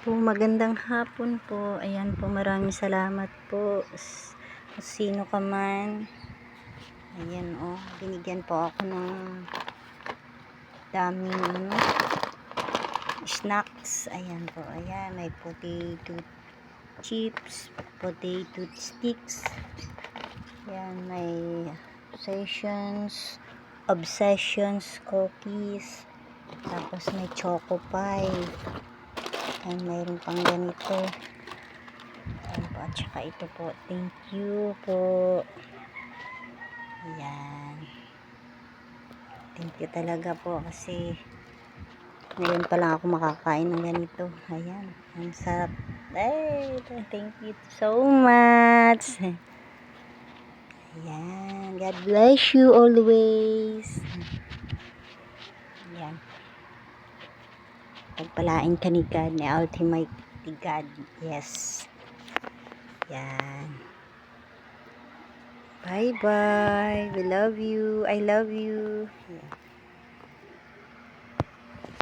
po, magandang hapon po. Ayan po, maraming salamat po. Sino ka man. Ayan oh, binigyan po ako ng daming snacks. Ayan po, ayan, may potato chips, potato sticks. Ayan, may obsessions cookies. Tapos may choco pie. Ayan, mayroon pang ganito. Ayan po, at saka ito po. Thank you po. Ayan. Thank you talaga po kasi ngayon pa lang ako makakain ng ganito. Ayan. Ang sarap. Ay, thank you so much. Ayan. God bless you always. Ayan. Pagpalain ka ni God, ni Ultimate God. Yes. Yan. Bye-bye. We love you. I love you.